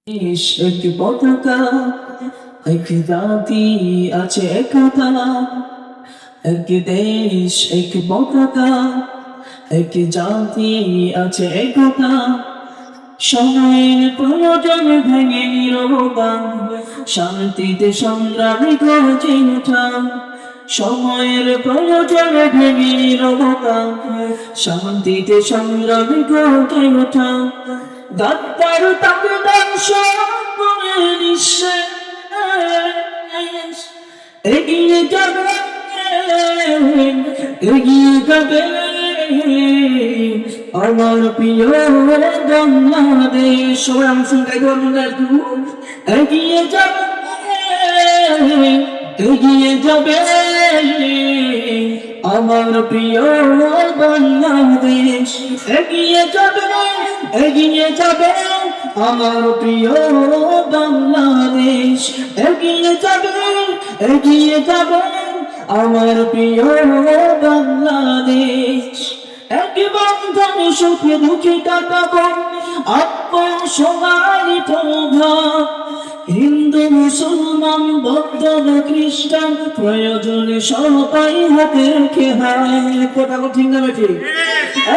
দেশ এক পতাকা, এক জাতি আছে একতা। এক দেশ এক পতাকা, এক জাতি আছে একতা। সময়ের প্রয়োজন ভেঙে নীরবতা, শান্তিতে সংগ্রামী গর্জে ওঠা। সময়ের প্রয়োজন ভেঙে নীরবতা, শান্তিতে সংগ্রামী গর্জে ওঠা। গাদ্দার তাকে ধ্বংস করে নিঃশেষ, এগিয়ে যাবে, এগিয়ে যাবে আমার প্রিয় বাংলাদেশ। সবাই আমি শুনতে এগিয়ে যাবে, এগিয়ে যাবে আমার প্রিয় বাংলাদেশ। এগিয়ে যাবে, এগিয়ে যাবে আমার প্রিয় বাংলাদেশ। এগিয়ে যাবে, এগিয়ে যাবে আমার প্রিয় বাংলাদেশ। এক বন্ধনে সুখে দুঃখে কাটাবো আপন সবাই প্রভাব। হিন্দু মুসলমান বৌদ্ধ বা খ্রিস্টান প্রয়োজনে সবাই হাতে রেখে হায়। কথা ঠিক না ঠিক?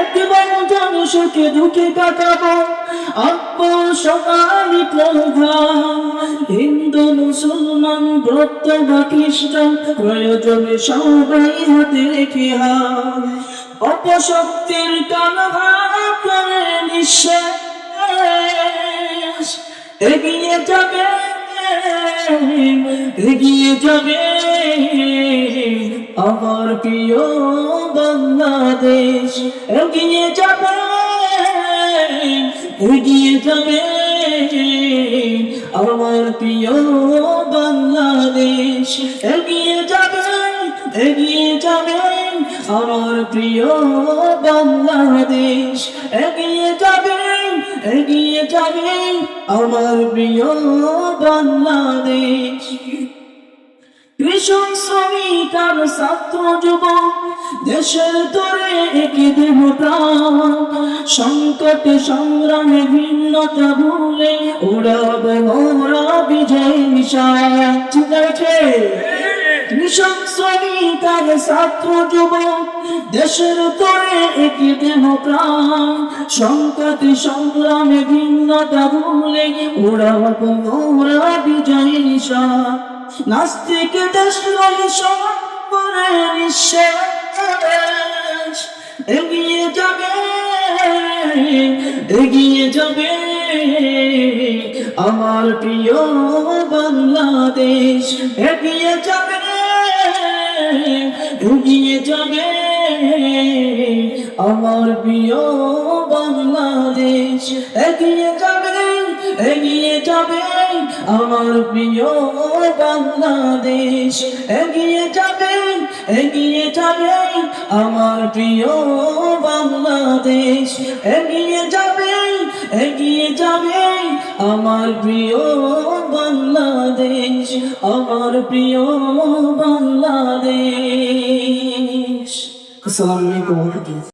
এক বন্ধনে সুখে দুঃখে কাটাবো আপন সবাই প্রভাব। হিন্দু মুসলমান বৌদ্ধ বা খ্রিস্টান প্রয়োজনে সবাই হাতে রেখে হায়। অপশক্তির কালভার করে নিঃশেষ, এগিয়ে যাবে, এগিয়ে যাবে আমার প্রিয় বাংলাদেশ। এগিয়ে যাবে, এগিয়ে যাবে আমার প্রিয় বাংলাদেশ। এগিয়ে যাবে, এগিয়ে যাবে আমার প্রিয় বাংলাদেশ। এগিয়ে যাবে, এগিয়ে যাবে আমার প্রিয় বাংলাদেশ। কৃষক শ্রমিক আর ছাত্র যুবক দেশের তরে একে দেব প্রাণ। সংকটে সংগ্রামে ভিন্নতা ভুলে উড়াবে মোরা বিজয় নিশান। ঠিক আছে? কৃষক শ্রমিক আর ছাত্র যুবক দেশের তরে একে দেব প্রাণ। সংকটে সংগ্রামে ভিন্নতা ভুলে উড়াবো মোরা বিজয় নিশান। নাস্তিক দেশ লয় সব করে নিঃশেষ, এগিয়ে যাবে, এগিয়ে যাবে আমার প্রিয় বাংলাদেশ। এগিয়ে যাবে, এগিয়ে যাবে আমার প্রিয় বাংলাদেশ। এগিয়ে যাবে, এগিয়ে যাবে আমার প্রিয় বাংলাদেশ। এগিয়ে যাবে, এগিয়ে যাবে আমার প্রিয় বাংলাদেশ। এগিয়ে যাবে, এগিয়ে যাবে আমার প্রিয় বাংলাদেশ, আমার প্রিয় বাংলাদেশ। আসসালামু আলাইকুম।